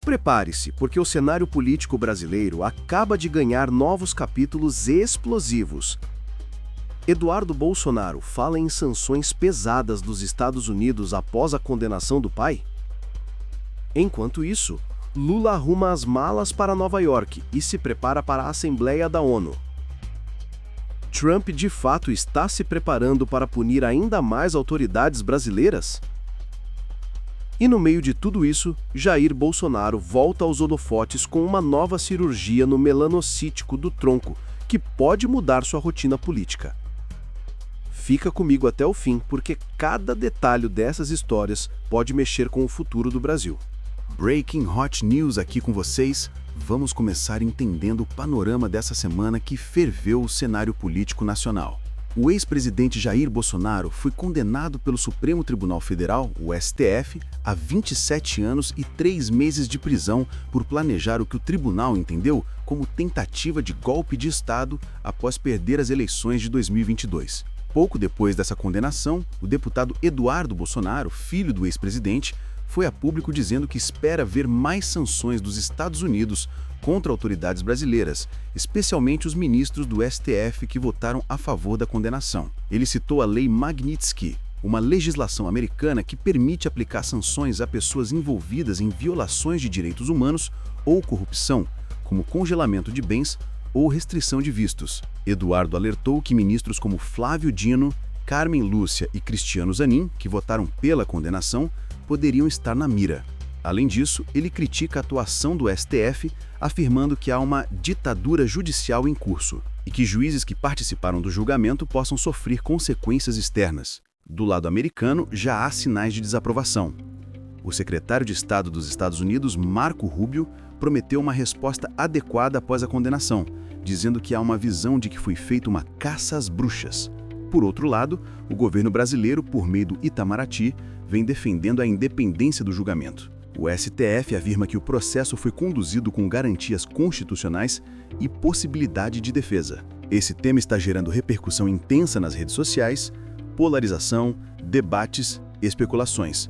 prepare-se, porque o cenário político brasileiro acaba de ganhar novos capítulos explosivos. Eduardo Bolsonaro fala em sanções pesadas dos Estados Unidos após a condenação do pai? Enquanto isso, Lula arruma as malas para Nova York e se prepara para a Assembleia da ONU. Trump de fato está se preparando para punir ainda mais autoridades brasileiras? E no meio de tudo isso, Jair Bolsonaro volta aos holofotes com uma nova cirurgia no melanocítico do tronco, que pode mudar sua rotina política. Fica comigo até o fim, porque cada detalhe dessas histórias pode mexer com o futuro do Brasil. Breaking Hot News aqui com vocês. Vamos começar entendendo o panorama dessa semana que ferveu o cenário político nacional. O ex-presidente Jair Bolsonaro foi condenado pelo Supremo Tribunal Federal, o STF, a 27 anos e 3 meses de prisão por planejar o que o tribunal entendeu como tentativa de golpe de Estado após perder as eleições de 2022. Pouco depois dessa condenação, o deputado Eduardo Bolsonaro, filho do ex-presidente, foi a público dizendo que espera ver mais sanções dos Estados Unidos contra autoridades brasileiras, especialmente os ministros do STF que votaram a favor da condenação. Ele citou a Lei Magnitsky, uma legislação americana que permite aplicar sanções a pessoas envolvidas em violações de direitos humanos ou corrupção, como congelamento de bens ou restrição de vistos. Eduardo alertou que ministros como Flávio Dino, Carmen Lúcia e Cristiano Zanin, que votaram pela condenação, poderiam estar na mira. Além disso, ele critica a atuação do STF, afirmando que há uma ditadura judicial em curso e que juízes que participaram do julgamento possam sofrer consequências externas. Do lado americano, já há sinais de desaprovação. O secretário de Estado dos Estados Unidos, Marco Rubio, prometeu uma resposta adequada após a condenação, dizendo que há uma visão de que foi feita uma caça às bruxas. Por outro lado, o governo brasileiro, por meio do Itamaraty, vem defendendo a independência do julgamento. O STF afirma que o processo foi conduzido com garantias constitucionais e possibilidade de defesa. Esse tema está gerando repercussão intensa nas redes sociais, polarização, debates e especulações.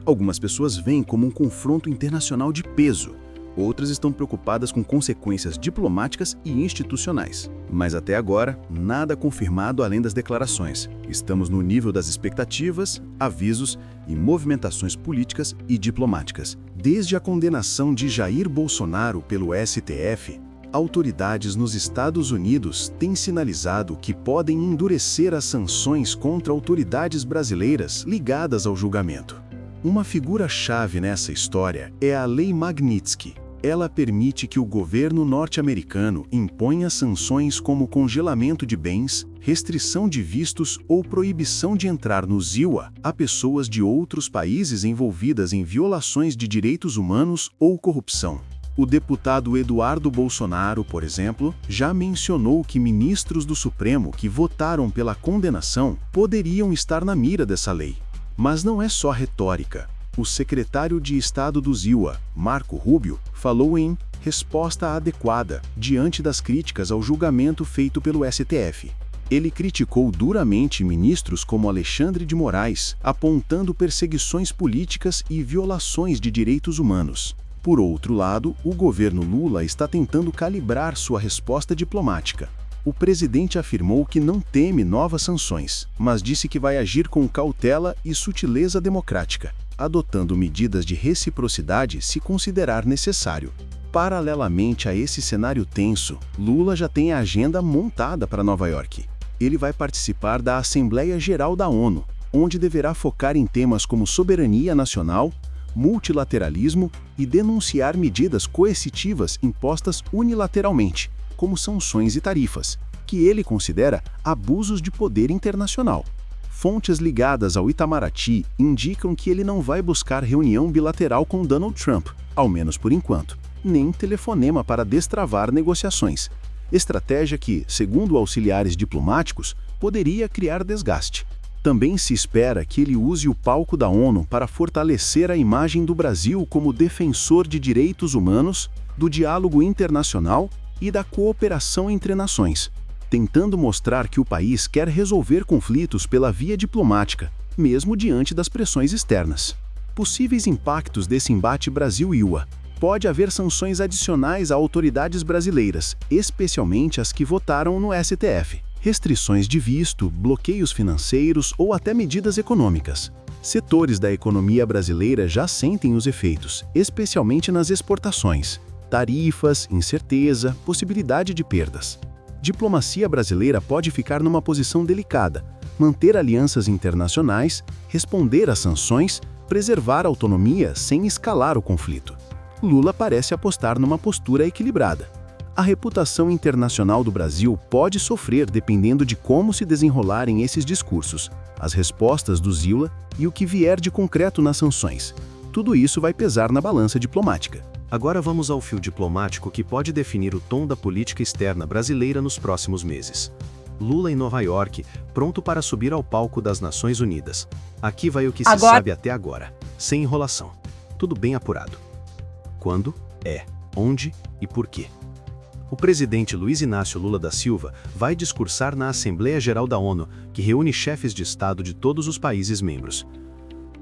Algumas pessoas veem como um confronto internacional de peso. Outras estão preocupadas com consequências diplomáticas e institucionais. Mas até agora, nada confirmado além das declarações. Estamos no nível das expectativas, avisos e movimentações políticas e diplomáticas. Desde a condenação de Jair Bolsonaro pelo STF, autoridades nos Estados Unidos têm sinalizado que podem endurecer as sanções contra autoridades brasileiras ligadas ao julgamento. Uma figura-chave nessa história é a Lei Magnitsky. Ela permite que o governo norte-americano imponha sanções como congelamento de bens, restrição de vistos ou proibição de entrar no ZIWA a pessoas de outros países envolvidas em violações de direitos humanos ou corrupção. O deputado Eduardo Bolsonaro, por exemplo, já mencionou que ministros do Supremo que votaram pela condenação poderiam estar na mira dessa lei. Mas não é só retórica. O secretário de Estado do ZIWA, Marco Rubio, falou em resposta adequada diante das críticas ao julgamento feito pelo STF. Ele criticou duramente ministros como Alexandre de Moraes, apontando perseguições políticas e violações de direitos humanos. Por outro lado, o governo Lula está tentando calibrar sua resposta diplomática. O presidente afirmou que não teme novas sanções, mas disse que vai agir com cautela e sutileza democrática, adotando medidas de reciprocidade se considerar necessário. Paralelamente a esse cenário tenso, Lula já tem a agenda montada para Nova York. Ele vai participar da Assembleia Geral da ONU, onde deverá focar em temas como soberania nacional, multilateralismo e denunciar medidas coercitivas impostas unilateralmente, como sanções e tarifas, que ele considera abusos de poder internacional. Fontes ligadas ao Itamaraty indicam que ele não vai buscar reunião bilateral com Donald Trump, ao menos por enquanto, nem telefonema para destravar negociações. Estratégia que, segundo auxiliares diplomáticos, poderia criar desgaste. Também se espera que ele use o palco da ONU para fortalecer a imagem do Brasil como defensor de direitos humanos, do diálogo internacional e da cooperação entre nações, tentando mostrar que o país quer resolver conflitos pela via diplomática, mesmo diante das pressões externas. Possíveis impactos desse embate Brasil-IA. pode haver sanções adicionais a autoridades brasileiras, especialmente as que votaram no STF. Restrições de visto, bloqueios financeiros ou até medidas econômicas. Setores da economia brasileira já sentem os efeitos, especialmente nas exportações. Tarifas, incerteza, possibilidade de perdas. Diplomacia brasileira pode ficar numa posição delicada, manter alianças internacionais, responder às sanções, preservar a autonomia sem escalar o conflito. Lula parece apostar numa postura equilibrada. A reputação internacional do Brasil pode sofrer dependendo de como se desenrolarem esses discursos, as respostas do Zila e o que vier de concreto nas sanções. Tudo isso vai pesar na balança diplomática. Agora vamos ao fio diplomático que pode definir o tom da política externa brasileira nos próximos meses. Lula em Nova York, pronto para subir ao palco das Nações Unidas. Aqui vai o que se sabe até agora, sem enrolação. Tudo bem apurado. Quando, onde e por quê. O presidente Luiz Inácio Lula da Silva vai discursar na Assembleia Geral da ONU, que reúne chefes de Estado de todos os países membros.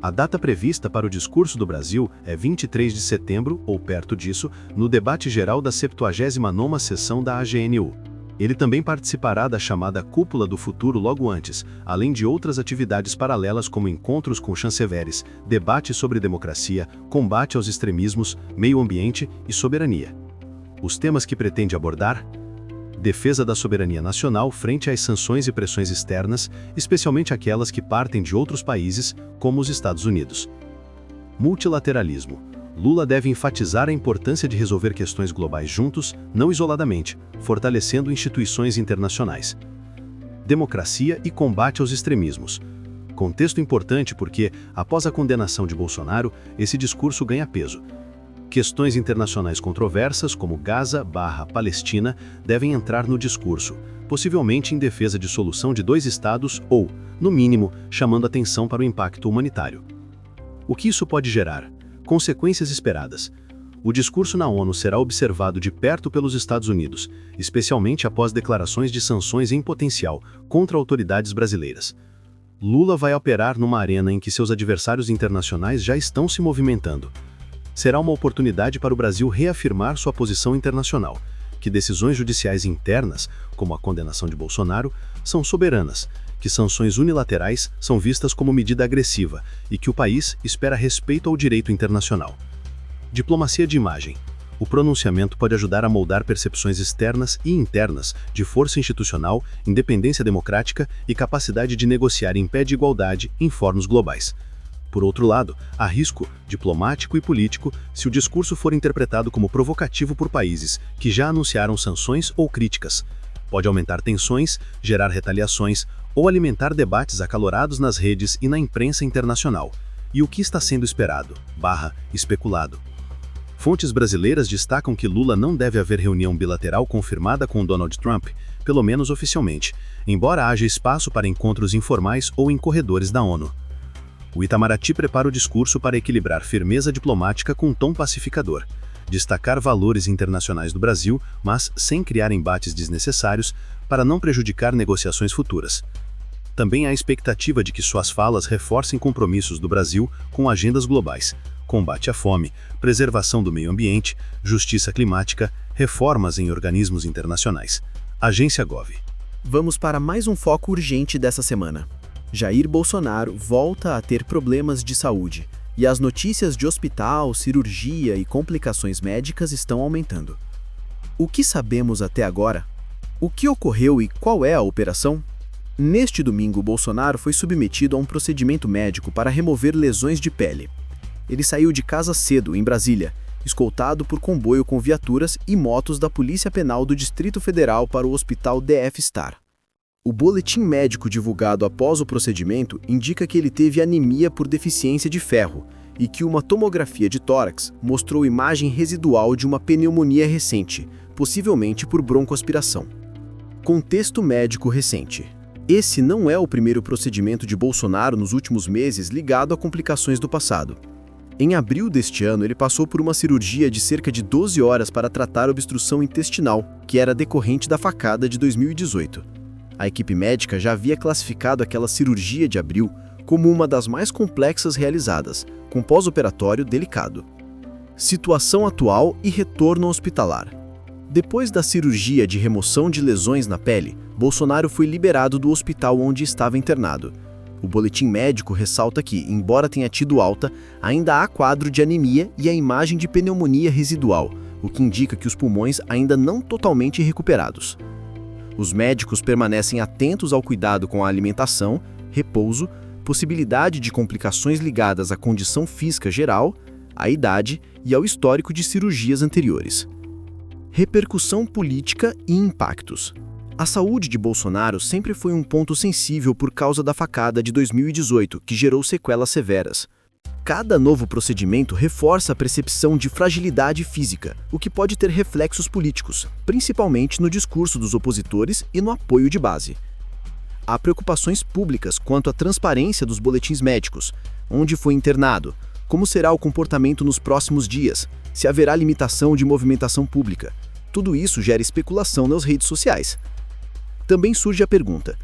A data prevista para o discurso do Brasil é 23 de setembro, ou perto disso, no debate geral da 79ª sessão da AGNU. Ele também participará da chamada Cúpula do Futuro logo antes, além de outras atividades paralelas como encontros com chanceveres, debate sobre democracia, combate aos extremismos, meio ambiente e soberania. Os temas que pretende abordar: defesa da soberania nacional frente às sanções e pressões externas, especialmente aquelas que partem de outros países, como os Estados Unidos. Multilateralismo. Lula deve enfatizar a importância de resolver questões globais juntos, não isoladamente, fortalecendo instituições internacionais. Democracia e combate aos extremismos. Contexto importante porque, após a condenação de Bolsonaro, esse discurso ganha peso. Questões internacionais controversas, como Gaza/Palestina, devem entrar no discurso, possivelmente em defesa de solução de dois estados ou, no mínimo, chamando atenção para o impacto humanitário. O que isso pode gerar? Consequências esperadas. O discurso na ONU será observado de perto pelos Estados Unidos, especialmente após declarações de sanções em potencial contra autoridades brasileiras. Lula vai operar numa arena em que seus adversários internacionais já estão se movimentando. Será uma oportunidade para o Brasil reafirmar sua posição internacional, que decisões judiciais internas, como a condenação de Bolsonaro, são soberanas, que sanções unilaterais são vistas como medida agressiva e que o país espera respeito ao direito internacional. Diplomacia de imagem. O pronunciamento pode ajudar a moldar percepções externas e internas de força institucional, independência democrática e capacidade de negociar em pé de igualdade em fóruns globais. Por outro lado, há risco diplomático e político se o discurso for interpretado como provocativo por países que já anunciaram sanções ou críticas. Pode aumentar tensões, gerar retaliações ou alimentar debates acalorados nas redes e na imprensa internacional. E o que está sendo esperado/especulado? Fontes brasileiras destacam que Lula não deve haver reunião bilateral confirmada com Donald Trump, pelo menos oficialmente, embora haja espaço para encontros informais ou em corredores da ONU. O Itamaraty prepara o discurso para equilibrar firmeza diplomática com um tom pacificador, destacar valores internacionais do Brasil, mas sem criar embates desnecessários, para não prejudicar negociações futuras. Também há expectativa de que suas falas reforcem compromissos do Brasil com agendas globais, combate à fome, preservação do meio ambiente, justiça climática, reformas em organismos internacionais. Agência Gov. Vamos para mais um foco urgente dessa semana. Jair Bolsonaro volta a ter problemas de saúde, e as notícias de hospital, cirurgia e complicações médicas estão aumentando. O que sabemos até agora? O que ocorreu e qual é a operação? Neste domingo, Bolsonaro foi submetido a um procedimento médico para remover lesões de pele. Ele saiu de casa cedo, em Brasília, escoltado por comboio com viaturas e motos da Polícia Penal do Distrito Federal para o Hospital DF Star. O boletim médico divulgado após o procedimento indica que ele teve anemia por deficiência de ferro e que uma tomografia de tórax mostrou imagem residual de uma pneumonia recente, possivelmente por broncoaspiração. Contexto médico recente. Esse não é o primeiro procedimento de Bolsonaro nos últimos meses ligado a complicações do passado. Em abril deste ano, ele passou por uma cirurgia de cerca de 12 horas para tratar obstrução intestinal, que era decorrente da facada de 2018. A equipe médica já havia classificado aquela cirurgia de abril como uma das mais complexas realizadas, com pós-operatório delicado. Situação atual e retorno hospitalar. Depois da cirurgia de remoção de lesões na pele, Bolsonaro foi liberado do hospital onde estava internado. O boletim médico ressalta que, embora tenha tido alta, ainda há quadro de anemia e a imagem de pneumonia residual, o que indica que os pulmões ainda não totalmente recuperados. Os médicos permanecem atentos ao cuidado com a alimentação, repouso, possibilidade de complicações ligadas à condição física geral, à idade e ao histórico de cirurgias anteriores. Repercussão política e impactos. A saúde de Bolsonaro sempre foi um ponto sensível por causa da facada de 2018, que gerou sequelas severas. Cada novo procedimento reforça a percepção de fragilidade física, o que pode ter reflexos políticos, principalmente no discurso dos opositores e no apoio de base. Há preocupações públicas quanto à transparência dos boletins médicos, onde foi internado, como será o comportamento nos próximos dias, se haverá limitação de movimentação pública. Tudo isso gera especulação nas redes sociais. Também surge a pergunta: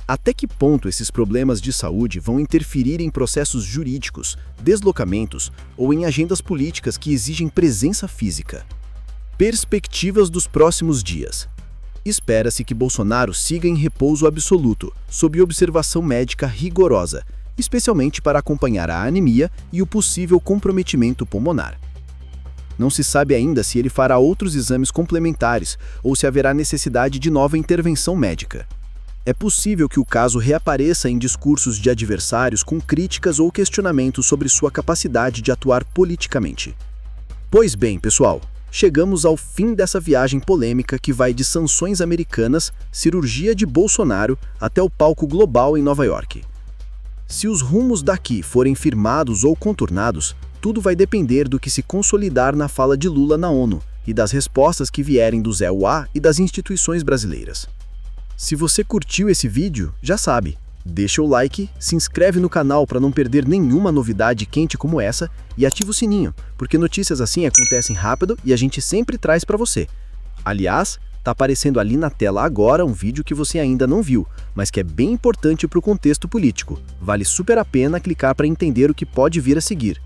até que ponto esses problemas de saúde vão interferir em processos jurídicos, deslocamentos ou em agendas políticas que exigem presença física? Perspectivas dos próximos dias. Espera-se que Bolsonaro siga em repouso absoluto, sob observação médica rigorosa, especialmente para acompanhar a anemia e o possível comprometimento pulmonar. Não se sabe ainda se ele fará outros exames complementares ou se haverá necessidade de nova intervenção médica. É possível que o caso reapareça em discursos de adversários com críticas ou questionamentos sobre sua capacidade de atuar politicamente. Pois bem, pessoal, chegamos ao fim dessa viagem polêmica que vai de sanções americanas, cirurgia de Bolsonaro, até o palco global em Nova York. Se os rumos daqui forem firmados ou contornados, tudo vai depender do que se consolidar na fala de Lula na ONU e das respostas que vierem do Zé UA e das instituições brasileiras. Se você curtiu esse vídeo, já sabe, deixa o like, se inscreve no canal para não perder nenhuma novidade quente como essa e ativa o sininho, porque notícias assim acontecem rápido e a gente sempre traz para você. Aliás, tá aparecendo ali na tela agora um vídeo que você ainda não viu, mas que é bem importante para o contexto político. Vale super a pena clicar para entender o que pode vir a seguir.